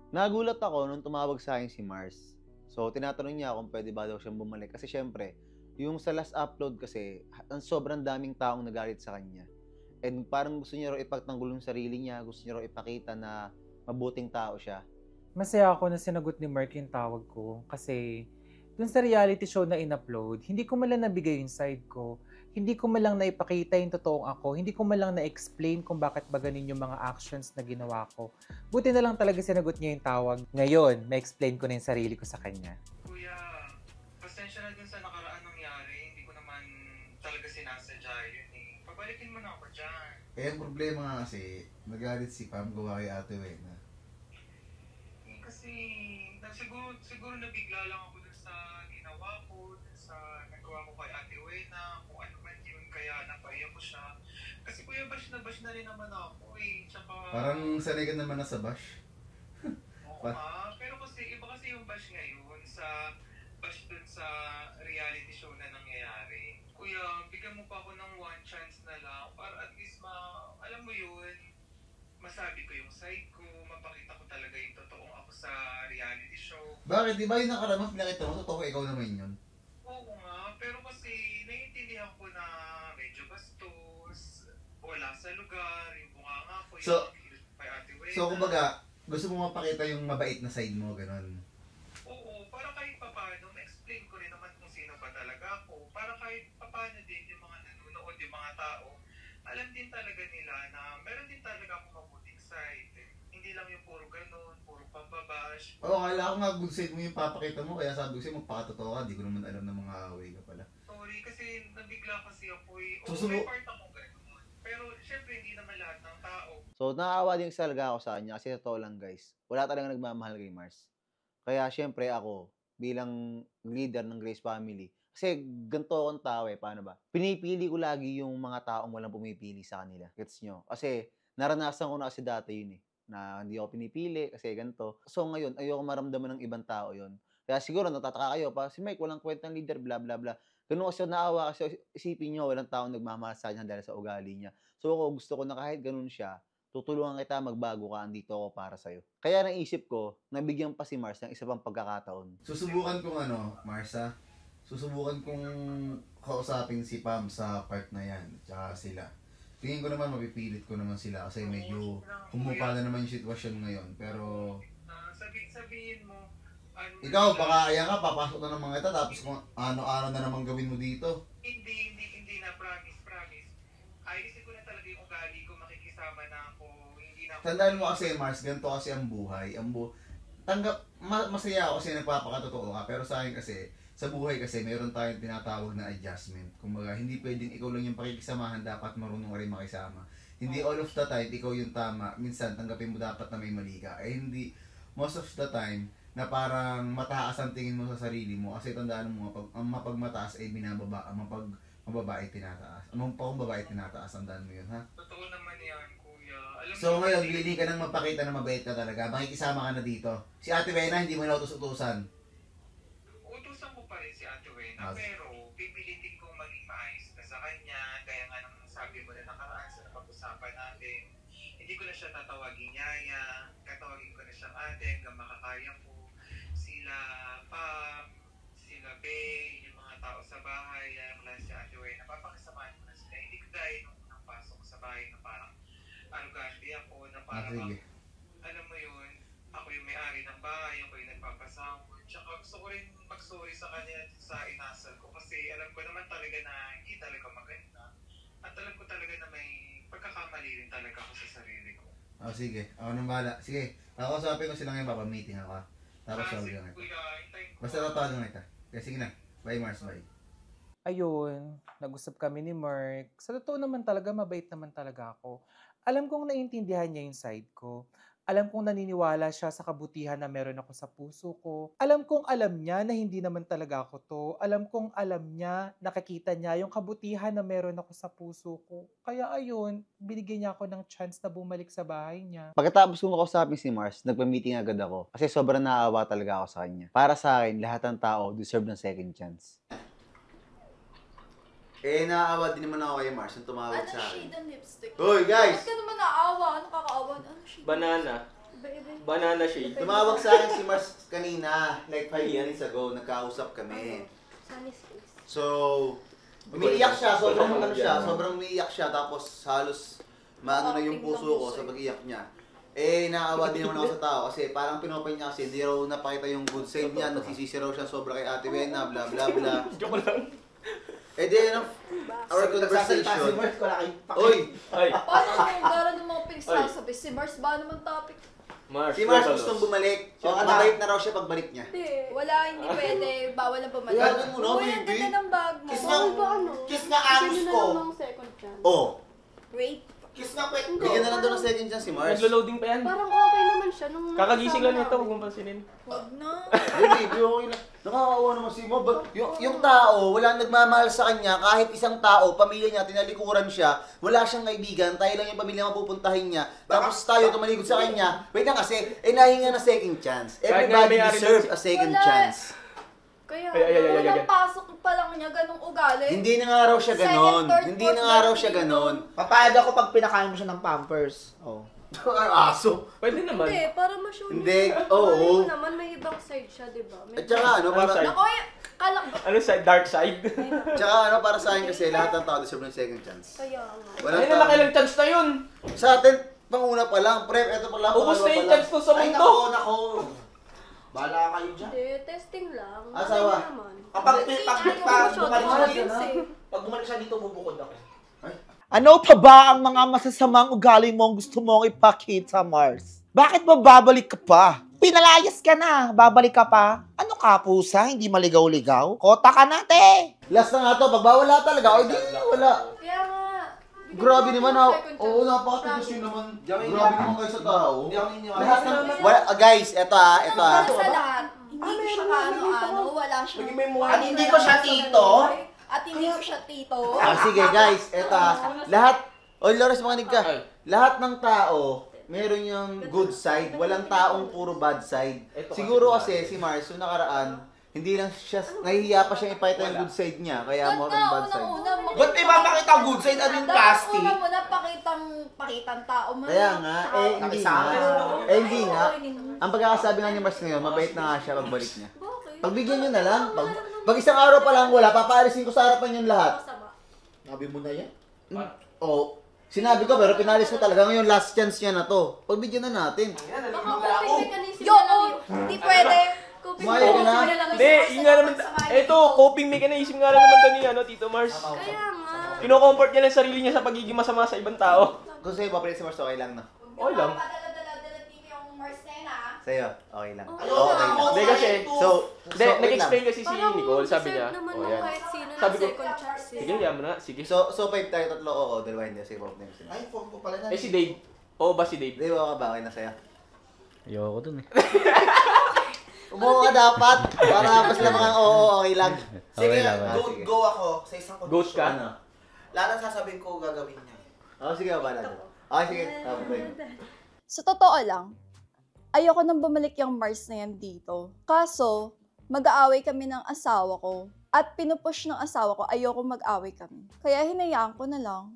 Nagulat ako nung tumawag sa akin si Mars. So, tinatanong niya kung pwede ba daw siyang bumalik. Kasi syempre, yung sa last upload kasi, ang sobrang daming taong nagalit sa kanya. And parang gusto niya raw ipagtanggol yung sarili niya, gusto niya raw ipakita na mabuting tao siya. Masaya ako na sinagot ni Mark yung tawag ko kasi dun sa reality show na in-upload, hindi ko malang nabigay yung side ko. Hindi ko malang naipakita yung totoong ako. Hindi ko malang na-explain kung bakit ba ganun yung mga actions na ginawa ko. Buti na lang talaga sinagot niya yung tawag. Ngayon, na-explain ko na yung sarili ko sa kanya. Kuya, pasensya na dun sa nakaraan nangyari. Hindi ko naman talaga sinasadya yun eh. Pabalikin mo na ako dyan. Eh, ang problema nga kasi, nagalit si Pam gawa kay Ate Wena. Eh, kasi siguro nabigla lang ako dun sa ginawa ko, dun sa nagawa ko kay Ate Wena, kung ano man yun, kaya napaiyak ko siya. Kasi kuya, bash na rin naman ako eh. Tsaka, Parang sanay ka naman na sa bash. oo nga, pero kasi iba kasi yung bash ngayon sa bash dun sa reality show na nangyayari. Kuya, bigyan mo pa ako ng one chance na lang para at least alam mo yun, masabi ko yung side ko, mapakita ko talaga yung totoong ako sa reality show. Bakit? Di ba yung nakarama pinakita mo? Totoo ikaw naman yun. Oo nga, pero kasi naiintindihan ko na medyo bastos, wala sa lugar, yung bunganga ko, So- yung kilos kay Ate Wena. So, kumbaga, gusto mo mapakita yung mabait na side mo, ganun. Oo, para kahit papano, ma-explain ko rin naman kung sino ba talaga ako. Para kahit papano din yung mga nanonood, yung mga tao, alam din talaga nila na meron din talaga akong mabuting side. Hindi lang yung puro ganun, puro pambabash. Oo, kala ko nga good side mo yung papakita mo, kaya sabi ko sa'yo magpakatotoo ka, di ko naman alam na mga away ka pala. Sorry, kasi nabigla kasi ako eh. Oo, Susubo- may part ako ganun. Pero syempre, hindi naman lahat ng tao. So, nakaawa din talaga ako sa kanya kasi totoo lang guys. Wala talaga nagmamahal kay Mars. Kaya syempre ako, bilang leader ng Grace Family, kasi ganito akong tao eh, paano ba? Pinipili ko lagi yung mga taong walang pumipili sa kanila. Gets nyo? Kasi naranasan ko na kasi dati yun eh, na hindi ako pinipili kasi ganito. So ngayon, ayoko maramdaman ng ibang tao yon. Kaya siguro natataka kayo, pa si Mike walang kwentang leader, bla bla bla. Ganun kasi naawa kasi isipin nyo, walang taong nagmamahal sa kanya dahil sa ugali niya. So ako gusto ko na kahit ganun siya, tutulungan kita magbago ka, andito ako para sa'yo. Kaya naisip ko, nabigyan pa si Mars ng isa pang pagkakataon. Susubukan kong Marsa, susubukan kong kausapin si Pam sa part na yan, tsaka sila. Tingin ko naman mapipilit ko naman sila kasi medyo humupa na naman yung sitwasyon ngayon. Pero Sabihin mo, ano, ikaw, baka ayan ka, papasok na ng mga ito, tapos kung ano-ano na naman gawin mo dito. Hindi na, promise. Ayusin ko na talaga yung ugali ko, makikisama na ako, hindi na ako... Tandaan mo kasi, Mars, ganito kasi ang buhay. Masaya ako kasi nagpapakatotoo ka, pero sa akin kasi, sa buhay kasi, mayroon tayong tinatawag na adjustment. Kumbaga, hindi pwedeng ikaw lang yung pakikisamahan, dapat marunong ka rin makisama. Hindi all of the time, ikaw yung tama. Minsan, tanggapin mo dapat na may mali ka. Eh, hindi, most of the time, na parang mataas ang tingin mo sa sarili mo. Kasi tandaan mo, ang mapagmataas ay binababa, ang mababa ay tinataas. Ang pang babae tinataas, tandaan mo yun, ha? Totoo naman yan, kuya. Alam So mo, ngayon, willing ka nang mapakita na mabait ka talaga. Makikisama ka na dito. Si Ate Wena, hindi mo na utos-utusan. utusan ko pa rin si Ate Wena, pero pipilitin kong maging maayos na sa kanya, gaya nga ng sabi mo na nakaraan sa napag-usapan natin. Hindi ko na siya tatawagin yaya, tatawagin ko na siyang ate hanggang makakaya ko. Sila Pam, sila Bay, yung mga tao sa bahay, yung lahat si Ate Wena, papakisamahan ko na sila. Hindi ko gaya nung unang pasok ko sa bahay na parang arugante ako, na parang Sige. alam mo yun, ako yung may-ari ng bahay, ako yung nagpapasahod. Tsaka gusto ko rin mag-sorry sa kanya sa inasal ko kasi alam ko naman talaga na hindi talaga maganda. At alam ko talaga na may pagkakamali rin talaga ako sa sarili ko. Sige. Ako nang bahala. Sige. Kakausapin ko sila ngayon, papamiting ako. Tapos Sige, sabi ko. kuya, hintayin ko. Basta tatawagan kita. Kaya sige na. Bye Mars, bye. Ayun, nag-usap kami ni Mark. Sa totoo naman talaga, mabait naman talaga ako. Alam kong naiintindihan niya yung side ko. Alam kong naniniwala siya sa kabutihan na meron ako sa puso ko. Alam kong alam niya na hindi naman talaga ako to. Alam kong alam niya, nakikita niya yung kabutihan na meron ako sa puso ko. Kaya ayun, binigyan niya ako ng chance na bumalik sa bahay niya. Pagkatapos kong makausapin si Mars, nagpa-meeting agad ako. Kasi sobrang naawa talaga ako sa kanya. Para sa akin, lahat ng tao deserve ng second chance. Naawa din naman ako kay Mars nung tumawag Ano shade ang lipstick? Hoy, guys! Ba't ka naman naawa? Ano kakaawa? Ano shade? Banana. Banana shade. Tumawag sa akin si Mars kanina, like 5 minutes ago, nagkausap kami. So, umiiyak siya, sobrang umiiyak siya, tapos halos maano na yung puso ko sa pag-iyak niya. Eh, naawa din naman ako sa tao kasi parang pinopen niya kasi hindi raw napakita yung good side niya, nagsisisi raw siya sobra kay Ate Wena, bla bla bla. Joke lang. Eh di, our conversation. Oy! Ay, Paano kung gara ng mga pinagsasabi? Si Mars ba naman topic? Mars. Si Mars gustong bumalik. O, mabait na raw siya pagbalik niya. Hindi. Wala, hindi pwede. Bawal na bumalik. Kaya mo, no, Uy, ang baby. ganda ng bag mo. Kiss nga, kiss nga anus ko. second chance. Oh, Rape. kiss nga kwet ko. Bigyan na lang doon ng second chance si Mars. Naglo-loading pa yan. Parang okay naman siya nung Kakagising lang nakasama nito, ako. huwag mong pansinin. Wag na. Baby, okay lang. Nakakawa naman si Mo. Yung tao, wala nagmamahal sa kanya. Kahit isang tao, pamilya niya, tinalikuran siya. Wala siyang kaibigan. Tayo lang yung pamilya mapupuntahin niya. Tapos tayo tumalikod sa kanya. Wait lang kasi, nahinga na second chance. Kahit nga Everybody may-ari deserves lang a second Wala. chance. Kaya, Ay. walang pasok pa lang niya, ganong ugali. Hindi na nga raw siya ganon. Second, third, Hindi na fourth, nga raw fifth, siya ganon. Papayag ako pag pinakain mo siya ng Pampers. Oh. Aso. Pwede naman. Hindi, para ma-show Hindi, niya. oo. Ano naman, may ibang side siya, di ba? May At saka ano, para, side? Naku, kalak ba? Ano side? Dark side? tsaka ano, para sa akin kasi lahat ng tao deserve ng second chance. Kaya nga. Walang Ay, nalaki lang chance na yun. Sa atin, panguna pa lang, prep, eto pa lang. Ubus na pangalawa yung pa lang. chance ko sa Ay, mundo. nako. Bahala kayo dyan. Hindi, testing lang. Asawa. Okay naman. Kapag Hindi, bumalik siya dito, eh. pag bumalik siya dito, bubukod ako. Ano pa ba ang mga masasamang ugali mo ang gusto mong ipakita, Mars? Bakit ba babalik ka pa? Pinalayas ka na, babalik ka pa? Ano ka, pusa? Hindi maligaw-ligaw? Kota ka na, te! Last na nga to, pag bawala talaga, o di, wala. Kaya nga. Grabe naman ha. Second chance. Oo, napakatigas yun naman. Grabe naman kayo sa tao. Hindi ako naniniwala. Lahat ng, wala, guys, eto ito Para sa lahat, hindi ko siya ano, wala siya. At hindi ko siya tito. At hindi ko siya tito. Sige guys, eto lahat, Lores, makinig ka. Lahat ng tao, meron yung good side, walang taong puro bad side. Siguro kasi si Mars, yung nakaraan, hindi lang siya, nahihiya pa siya ipakita yung good side niya, kaya mo ang bad side. Ba't may mapakita ang good side? Ano yung plastic? Dapat una pakitang tao mo. Kaya nga, hindi nga. Hindi nga. Ang Ang pagkakasabi nga ni Mars ngayon, mabait na nga siya pagbalik niya. Pagbigyan nyo na lang. Pag isang araw pa lang wala, papaalisin ko sa harapan yung lahat. Sabi mo na yan? Oo. Sinabi ko, pero pinalis ko talaga. Ngayon, last chance niya na to. Pagbigyan na natin. Yo, hindi pwede. Umayos ka na. Hindi, yun nga naman. Eto, coping mechanism nga lang naman to ni Tito Mars. Kaya nga. Kino-comfort niya lang sarili niya sa pagiging masama sa ibang tao. Kung sa'yo, papalit si Mars, okay lang na. Okay lang. Padala-dala dito yung Mars na yun, ah. Sa'yo, okay lang. Ano Okay lang. Hindi kasi, So, hindi, wait lang. nag-explain kasi si Parang Nicole, sabi niya, deserve naman oh ng yan. kahit sino ng Sabi ko, second chance eh. sige, yaman na, sige. So 5 tayo, tatlo, oo, dalawa hindi. Sige, both names. Ay, form ko pala na. Eh si Dave, oo ba si Dave? Di ba ka ba? Okay na sa'yo. Ayoko dun eh. Umuha ka dapat. Para mas lang mga oo, okay lang. Sige, Okay lang, sige. go ako sa isang Goat kondisyon. ka? Ano? Lahat ng sasabihin ko gagawin niya. Sige, wala dyan. Okay, sige. Okay. Sa totoo lang, ayoko nang bumalik yung Mars na yan dito. Kaso, mag-aaway kami ng asawa ko. At pinupush ng asawa ko, ayoko mag-away kami. Kaya hinayaan ko na lang.